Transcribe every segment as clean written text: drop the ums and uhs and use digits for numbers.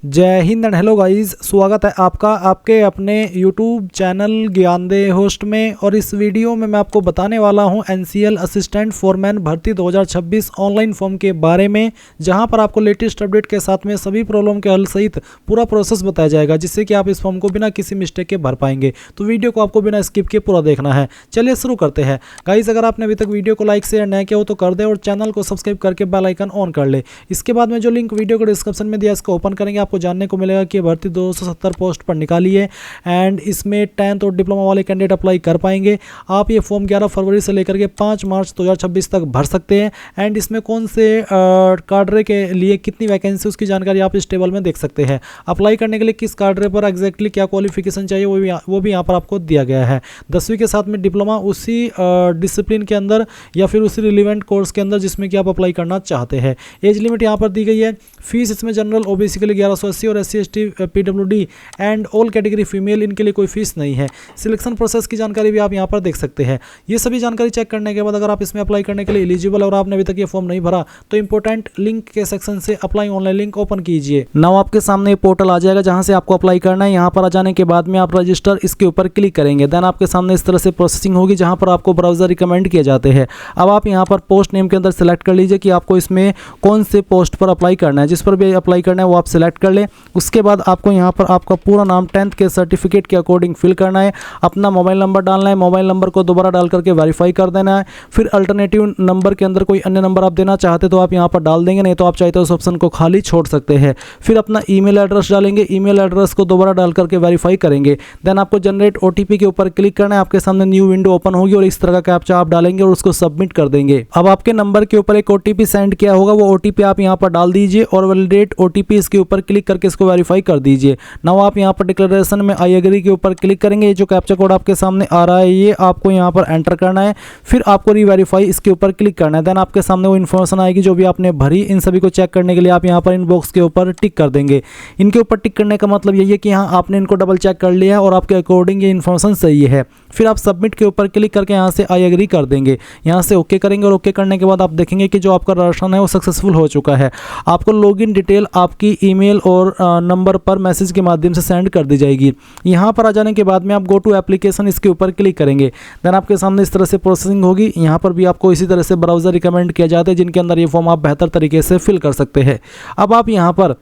जय Hind and hello guys, स्वागत है आपका आपके अपने यूट्यूब चैनल ज्ञानदे होस्ट में। और इस वीडियो में मैं आपको बताने वाला हूं एनसीएल असिस्टेंट फोरमैन भर्ती 2026 ऑनलाइन फॉर्म के बारे में, जहां पर आपको लेटेस्ट अपडेट के साथ में सभी प्रॉब्लम के हल सहित पूरा प्रोसेस बताया जाएगा, जिससे कि आप इस फॉर्म को बिना किसी मिस्टेक के भर पाएंगे। तो वीडियो को आपको बिना स्किप के पूरा देखना है। चलिए शुरू करते हैं गाइस। अगर आपने अभी तक वीडियो को लाइक शेयर नहीं किया हो तो कर दे और चैनल को सब्सक्राइब करके बेल आइकन ऑन कर ले। इसके बाद में जो लिंक वीडियो को डिस्क्रिप्शन में दिया इसको ओपन करेंगे, आपको जानने को मिलेगा कि भर्ती 270 पोस्ट पर निकाली है एंड इसमें 10th और डिप्लोमा वाले कैंडिडेट अप्लाई कर पाएंगे। आप ये फॉर्म 11 फरवरी से लेकर के 5 मार्च 2026 तक भर सकते हैं एंड इसमें कौन से काडरे के लिए कितनी वैकेंसी उसकी जानकारी आप इस टेबल में देख सकते हैं। अप्लाई करने के लिए किस काडरे पर एग्जैक्टली क्या क्वालिफिकेशन चाहिए वो भी यहाँ पर आपको दिया गया है। 10वीं के साथ में डिप्लोमा उसी डिसिप्लिन के अंदर या फिर उसी रिलेवेंट कोर्स के अंदर जिसमें कि आप अप्लाई करना चाहते हैं। एज लिमिट यहाँ पर दी गई है। फीस इसमें जनरल ओबीसी के लिए 1180 और SC ST PWD and all category female इनके लिए कोई फीस नहीं है। सिलेक्शन प्रोसेस की जानकारी भी आप यहाँ पर देख सकते हैं। ये सभी जानकारी चेक करने के बाद अगर आप इसमें अप्लाई करने के लिए एलिजिबल और आपने अभी तक ये फॉर्म नहीं भरा तो इंपॉर्टेंट लिंक के सेक्शन से अप्लाई ऑनलाइन लिंक ओपन कीजिए। नाउ आपके सामने पोर्टल आ जाएगा जहां से आपको अप्लाई करना है। यहाँ पर आ जाने के बाद में आप रजिस्टर इसके ऊपर क्लिक करेंगे। देन आपके सामने इस तरह से प्रोसेसिंग होगी जहां पर आपको ब्राउजर रिकमेंड किए जाते हैं। अब आप यहाँ पर पोस्ट नेम के अंदर सेलेक्ट कर लीजिए कि आपको इसमें कौन से पोस्ट पर अप्लाई करना है। जिस पर भी अप्लाई करना है वो आप सेलेक्ट कर लें। उसके बाद आपको यहाँ पर आपका पूरा नाम 10th के सर्टिफिकेट के अकॉर्डिंग फिल करना है। अपना मोबाइल नंबर डालना है। मोबाइल नंबर को दोबारा डाल करके वेरीफाई कर देना है। फिर अल्टरनेटिव नंबर के अंदर कोई अन्य नंबर आप देना चाहते तो आप यहाँ पर डाल देंगे, नहीं तो आप चाहते हो उस ऑप्शन को खाली छोड़ सकते हैं। फिर अपना ईमेल एड्रेस डालेंगे। ईमेल एड्रेस को दोबारा डाल करके वेरीफाई करेंगे। देन आपको जनरेट OTP के ऊपर क्लिक करना है। आपके सामने न्यू विंडो ओपन होगी और इस तरह का कैप्चा आप डालेंगे और उसको सबमिट कर देंगे। अब आपके नंबर के ऊपर एक OTP सेंड किया होगा, वो OTP आप यहाँ पर डाल दीजिए और वैलिडेट OTP इसके ऊपर क्लिक करके इसको वेरीफाई कर दीजिए। नाउ आप यहाँ पर डिक्लेरेशन में आई एग्री के ऊपर क्लिक करेंगे। ये जो कैप्चा कोड आपके सामने आ रहा है ये आपको यहाँ पर एंटर करना है। फिर आपको रीवेरीफाई इसके ऊपर क्लिक करना है। देन आपके सामने वो इन्फॉर्मेशन आएगी जो भी आपने भरी। इन सभी को चेक करने के लिए आप यहाँ पर इन बॉक्स के ऊपर टिक कर देंगे। इनके ऊपर टिक करने का मतलब यही है कि यहाँ आपने इनको डबल चेक कर लिया है और आपके अकॉर्डिंग ये इन्फॉर्मेशन सही है। फिर आप सबमिट के ऊपर क्लिक करके यहाँ से आई एग्री कर देंगे। यहाँ से ओके करेंगे और ओके करने के बाद आप देखेंगे कि जो आपका रजिस्ट्रेशन है वो सक्सेसफुल हो चुका है। आपको लॉगिन डिटेल आपकी ईमेल और नंबर पर मैसेज के माध्यम से सेंड कर दी जाएगी। यहाँ पर आ जाने के बाद में आप गो टू एप्लीकेशन इसके ऊपर क्लिक करेंगे। देन आपके सामने इस तरह से प्रोसेसिंग होगी। यहाँ पर भी आपको इसी तरह से ब्राउजर रिकमेंड किया जाता है जिनके अंदर ये फॉर्म आप बेहतर तरीके से फिल कर सकते हैं। अब आप यहाँ पर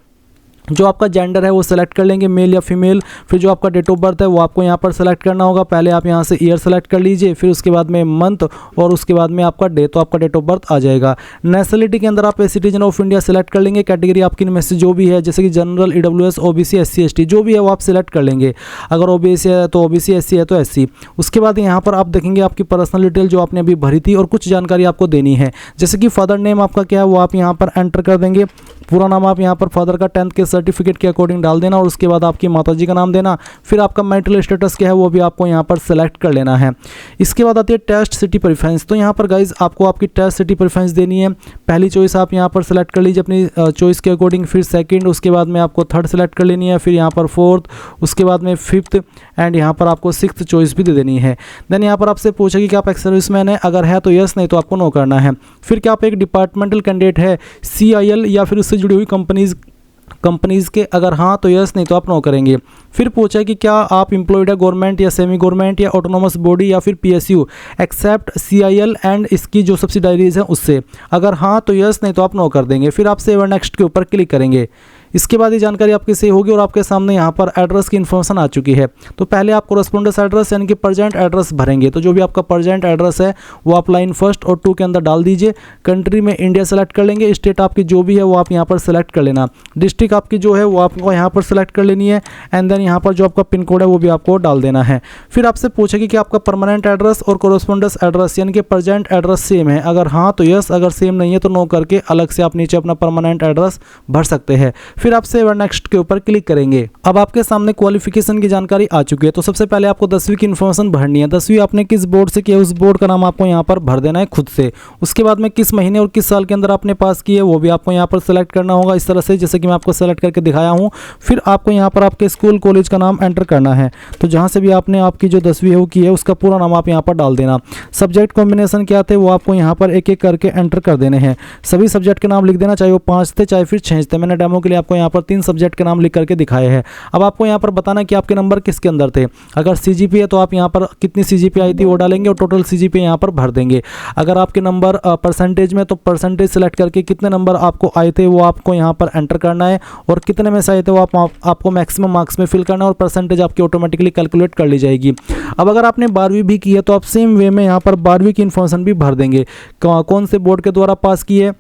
जो आपका जेंडर है वो सिलेक्ट कर लेंगे, मेल या फीमेल। फिर जो आपका डेट ऑफ बर्थ है वो आपको यहाँ पर सेलेक्ट करना होगा। पहले आप यहाँ से ईयर सेलेक्ट कर लीजिए, फिर उसके बाद में मंथ और उसके बाद में आपका डे, तो आपका डेट ऑफ बर्थ आ जाएगा। नेशनलिटी के अंदर आप सिटीजन ऑफ इंडिया सेलेक्ट कर लेंगे। कैटेगरी आपकी इनमें से जो भी है, जैसे कि general, EWS, OBC, SC ST जो भी है वो आप सिलेक्ट कर लेंगे। अगर OBC है तो OBC, SC है तो SC। उसके बाद यहाँ पर आप देखेंगे आपकी पर्सनल डिटेल जो आपने अभी भरी थी और कुछ जानकारी आपको देनी है, जैसे कि फादर नेम आपका क्या है वो आप यहाँ पर एंटर कर देंगे। पूरा नाम आप यहाँ पर फादर का 10th के सर्टिफिकेट के अकॉर्डिंग डाल देना और उसके बाद आपकी माताजी का नाम देना। फिर आपका मैरिटल स्टेटस क्या है वो भी आपको यहाँ पर सेलेक्ट कर लेना है। इसके बाद आती है टेस्ट सिटी प्रेफरेंस। तो यहाँ पर गाइज आपको आपकी टेस्ट सिटी प्रेफरेंस देनी है। पहली चॉइस आप यहाँ पर सेलेक्ट कर लीजिए अपनी चॉइस के अकॉर्डिंग। फिर सेकंड, उसके बाद में आपको थर्ड सेलेक्ट कर लेनी है। फिर यहाँ पर फोर्थ, उसके बाद में फिफ्थ एंड यहाँ पर आपको सिक्स्थ चॉइस भी दे देनी है। देन यहाँ पर आपसे पूछेगी कि आप एक्स सर्विसमैन है, अगर है तो यस, नहीं तो आपको नो करना है। फिर क्या आप एक डिपार्टमेंटल कैंडिडेट है, CIL या फिर उससे जुड़ी हुई कंपनीज़ के, अगर हाँ तो यस, नहीं तो आप नो करेंगे। फिर पूछा कि क्या आप एम्प्लॉयड है गवर्नमेंट या सेमी गवर्नमेंट या ऑटोनोमस बॉडी या फिर PSU एक्सेप्ट CIL एंड इसकी जो सब्सिडायरीज हैं उससे, अगर हाँ तो यस, नहीं तो आप नो कर देंगे। फिर आप सेव एंड नेक्स्ट के ऊपर क्लिक करेंगे। इसके बाद ये जानकारी आपकी सही होगी और आपके सामने यहाँ पर एड्रेस की इन्फॉर्मेशन आ चुकी है। तो पहले आप कोरेस्पोंडेंस एड्रेस यानी कि प्रेजेंट एड्रेस भरेंगे। तो जो भी आपका प्रेजेंट एड्रेस है वो आप लाइन 1 और 2 के अंदर डाल दीजिए। कंट्री में इंडिया सेलेक्ट कर लेंगे। स्टेट आपकी जो भी है वो आप यहाँ पर सेलेक्ट कर लेना। डिस्ट्रिक्ट आपकी जो है वो आपको यहाँ पर सेलेक्ट कर लेनी है एंड देन यहाँ पर जो आपका पिन कोड है वो भी आपको डाल देना है। फिर आपसे पूछेगी कि आपका परमानेंट एड्रेस और कोरेस्पोंडेंस एड्रेस यानी कि प्रेजेंट एड्रेस सेम है, अगर हाँ तो यस, अगर सेम नहीं है तो नो करके अलग से आप नीचे अपना परमानेंट एड्रेस भर सकते हैं। फिर आप सेव एंड नेक्स्ट के ऊपर क्लिक करेंगे। अब आपके सामने क्वालिफिकेशन की जानकारी आ चुकी है। तो सबसे पहले आपको 10वीं की इन्फॉर्मेशन भरनी है। 10वीं आपने किस बोर्ड से किया उस बोर्ड का नाम आपको यहाँ पर भर देना है खुद से। उसके बाद में किस महीने और किस साल के अंदर आपने पास की है वो भी आपको यहाँ पर सेलेक्ट करना होगा, इस तरह से जैसे कि मैं आपको सेलेक्ट करके दिखाया हूँ। फिर आपको यहाँ पर आपके स्कूल कॉलेज का नाम एंटर करना है। तो जहाँ से भी आपने आपकी जो 10वीं है वो की है उसका पूरा नाम आप यहाँ पर डाल देना। सब्जेक्ट कॉम्बिनेशन क्या थे वो आपको यहाँ पर एक एक करके एंटर कर देने हैं। सभी सब्जेक्ट के नाम लिख देना, चाहे वो 5 थे चाहे फिर 6 थे। मैंने डेमो के लिए आपको आपको यहाँ पर 3 सब्जेक्ट के नाम लिख करके दिखाए हैं। अब आपको यहाँ पर बताना कि आपके नंबर किसके अंदर थे। अगर CGPA है तो आप यहाँ पर कितनी CGPA आई थी वो डालेंगे और टोटल CGPA यहाँ पर भर देंगे। अगर आपके नंबर परसेंटेज में तो परसेंटेज सेलेक्ट करके कितने नंबर आपको आए थे वो आपको यहाँ पर एंटर करना है और कितने में से आए थे वो आपको मैक्सिमम मार्क्स में फिल करना है और परसेंटेज आपकी ऑटोमेटिकली कैलकुलेट कर ली जाएगी। अब अगर आपने 12वीं भी की है तो आप सेम वे में यहाँ पर 12वीं की इन्फॉर्मेशन भी भर देंगे, कौन से बोर्ड के द्वारा पास की है,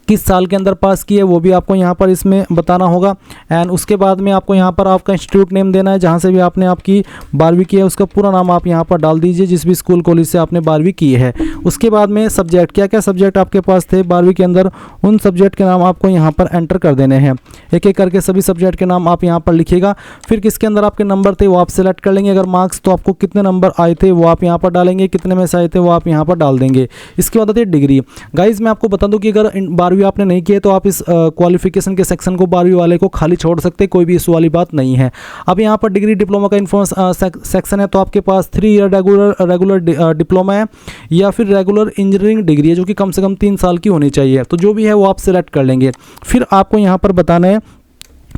किस साल के अंदर पास की है वो भी आपको यहाँ पर इसमें बताना होगा। एंड उसके बाद में आपको यहाँ पर आपका इंस्टीट्यूट नेम देना है, जहाँ से भी आपने आपकी 12वीं की है उसका पूरा नाम आप यहाँ पर डाल दीजिए, जिस भी स्कूल कॉलेज से आपने 12वीं की है। उसके बाद में सब्जेक्ट, क्या क्या सब्जेक्ट आपके पास थे 12वीं के अंदर, उन सब्जेक्ट के नाम आपको यहाँ पर एंटर कर देने हैं। एक एक करके सभी सब्जेक्ट के नाम आप यहाँ पर लिखिएगा। फिर किसके अंदर आपके नंबर थे वो आप सेलेक्ट कर लेंगे। अगर मार्क्स तो आपको कितने नंबर आए थे वो आप यहाँ पर डालेंगे, कितने में से आए थे वो आप यहाँ पर डाल देंगे। इसके बाद आती है डिग्री। गाइज मैं आपको बता दूँ कि अगर 12वीं आपने नहीं की है तो आप इस क्वालिफिकेशन के सेक्शन को 12वीं वाले को खाली छोड़ सकते, कोई भी इशू वाली बात नहीं है। अब यहाँ पर डिग्री डिप्लोमा का इन्फॉर्मेशन सेक्शन है, तो आपके पास 3 ईयर रेगुलर डिप्लोमा है या फिर रेगुलर इंजीनियरिंग डिग्री है जो कि कम से कम 3 साल की होनी चाहिए। तो जो भी है वो आप सिलेक्ट कर लेंगे। फिर आपको यहाँ पर बताना है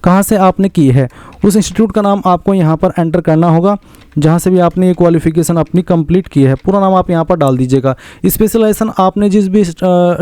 कहाँ से आपने की है, उस इंस्टीट्यूट का नाम आपको यहाँ पर एंटर करना होगा जहाँ से भी आपने ये क्वालिफिकेशन अपनी कंप्लीट की है। पूरा नाम आप यहाँ पर डाल दीजिएगा। स्पेशलाइजेशन आपने जिस भी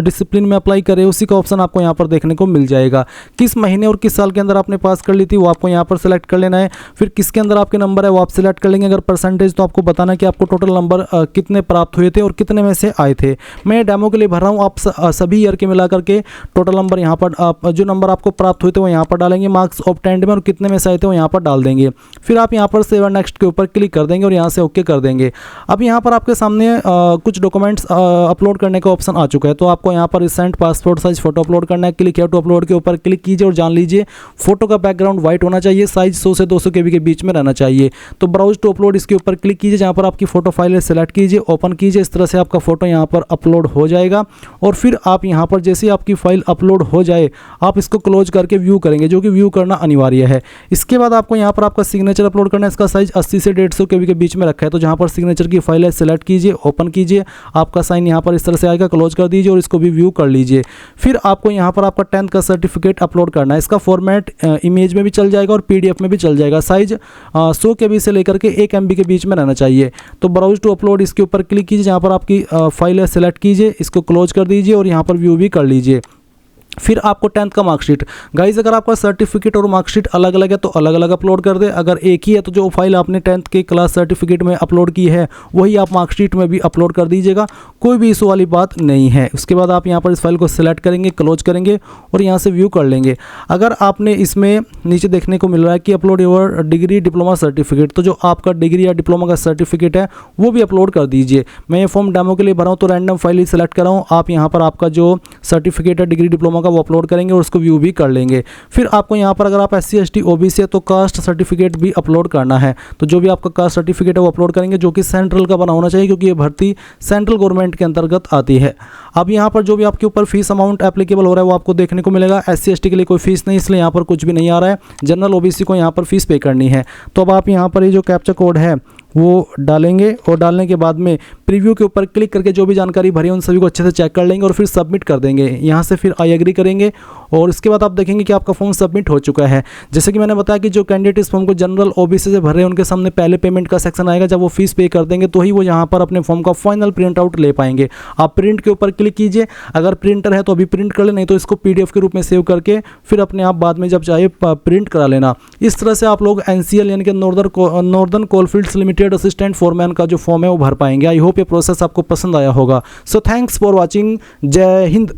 डिसिप्लिन में अप्लाई करे उसी का ऑप्शन आपको यहाँ पर देखने को मिल जाएगा। किस महीने और किस साल के अंदर आपने पास कर ली थी वो आपको यहाँ पर सेलेक्ट कर लेना है। फिर किसके अंदर आपके नंबर है वो आप सिलेक्ट कर लेंगे। अगर परसेंटेज तो आपको बताना कि आपको टोटल नंबर कितने प्राप्त हुए थे और कितने में से आए थे। मैं डेमो के लिए भर रहा हूँ, आप सभी ईयर के मिला करके टोटल नंबर यहाँ पर जो नंबर आपको प्राप्त हुए थे वो यहाँ पर डालेंगे, मार्क्स ऑब्टेन्ड में और कितने में से आए थे वो यहाँ पर डाल देंगे। फिर आप यहाँ पर सेव एंड नेक्स्ट के ऊपर क्लिक कर देंगे और यहाँ से ओके कर देंगे। अब यहाँ पर आपके सामने कुछ डॉक्यूमेंट्स अपलोड करने का ऑप्शन आ चुका है, तो आपको यहाँ पर recent passport size photo upload करना है। क्लिक हियर टू अपलोड के ऊपर क्लिक कीजिए और जान लीजिए फोटो का बैकग्राउंड व्हाइट होना चाहिए, साइज 100 से 200 KB के बीच में रहना चाहिए। तो ब्राउज टू अपलोड इसके ऊपर क्लिक कीजिए, जहाँ पर आपकी फोटो फाइल है सेलेक्ट कीजिए, ओपन कीजिए। इस तरह से आपका फोटो यहाँ पर अपलोड हो जाएगा और फिर आप यहाँ पर जैसे आपकी फाइल अपलोड हो जाए आप इसको क्लोज करके व्यू करेंगे, जो कि व्यू करना अनिवार्य है। इसके बाद आपको यहाँ पर आपका सिग्नेचर अपलोड करना है। इसका साइज 80 से 150 KB के बीच में रखा है, तो जहाँ पर सिग्नेचर की फाइल है सेलेक्ट कीजिए, ओपन कीजिए। आपका साइन यहाँ पर इस तरह से आएगा, क्लोज कर दीजिए और इसको भी व्यू कर लीजिए। फिर आपको यहाँ पर आपका 10th का सर्टिफिकेट अपलोड करना है। इसका फॉर्मेट इमेज में भी चल जाएगा और PDF में भी चल जाएगा। साइज 100 KB से लेकर के 1 MB के बीच में रहना चाहिए। तो ब्राउज टू अपलोड इसके ऊपर क्लिक कीजिए, जहाँ पर आपकी फाइल है सेलेक्ट कीजिए, इसको क्लोज कर दीजिए और यहाँ पर व्यू भी कर लीजिए। फिर आपको 10th का मार्कशीट, गाइज अगर आपका सर्टिफिकेट और मार्कशीट अलग अलग है तो अलग अलग अपलोड कर दे। अगर एक ही है तो जो फाइल आपने 10th के क्लास सर्टिफिकेट में अपलोड की है वही आप मार्कशीट में भी अपलोड कर दीजिएगा, कोई भी इशू वाली बात नहीं है। उसके बाद आप यहाँ पर इस फाइल को सिलेक्ट करेंगे, क्लोज करेंगे और यहाँ से व्यू कर लेंगे। अगर आपने इसमें नीचे देखने को मिल रहा है कि upload your degree diploma certificate, तो जो आपका डिग्री या डिप्लोमा का सर्टिफिकेट है वो भी अपलोड कर दीजिए। मैं ये फॉर्म डेमो के लिए भरा हूँ तो रैंडम फाइल ही सेलेक्ट कर रहा हूँ। आप यहाँ पर आपका जो सर्टिफिकेट है डिग्री डिप्लोमा वो अपलोड करेंगे और उसको व्यू भी कर लेंगे। फिर आपको यहाँ पर अगर आप SC ST OBC है तो कास्ट सर्टिफिकेट भी अपलोड करना है। तो जो भी आपका कास्ट सर्टिफिकेट है वो अपलोड करेंगे, जो कि सेंट्रल का बना होना चाहिए क्योंकि ये भर्ती सेंट्रल गवर्नमेंट के अंतर्गत आती है। अब यहाँ पर जो भी आपके ऊपर फीस अमाउंट एप्लीकेबल हो रहा है वो आपको देखने को मिलेगा। SC ST के लिए कोई फीस नहीं, इसलिए यहाँ पर कुछ भी नहीं आ रहा है। जनरल OBC को यहाँ पर फीस पे करनी है। तो अब आप यहाँ पर ये जो कैप्चा कोड है वो डालेंगे और डालने के बाद में प्रीव्यू के ऊपर क्लिक करके जो भी जानकारी भरी है उन सभी को अच्छे से चेक कर लेंगे और फिर सबमिट कर देंगे। यहाँ से फिर आई एग्री करेंगे और इसके बाद आप देखेंगे कि आपका फॉर्म सबमिट हो चुका है। जैसे कि मैंने बताया कि जो कैंडिडेट इस फॉर्म को जनरल OBC से भर रहे हैं उनके सामने पहले पेमेंट का सेक्शन आएगा। जब वो फीस पे कर देंगे तो ही वो यहाँ पर अपने फॉर्म का फाइनल प्रिंट आउट ले पाएंगे। आप प्रिंट के ऊपर क्लिक कीजिए, अगर प्रिंटर है तो अभी प्रिंट कर ले, नहीं तो इसको PDF के रूप में सेव करके फिर अपने आप बाद में जब चाहे प्रिंट करा लेना। इस तरह से आप लोग NCL यानी कि northern coalfields limited assistant foreman का जो फॉर्म है वो भर पाएंगे। आई होप ये प्रोसेस आपको पसंद आया होगा। So thanks for watching. जय हिंद।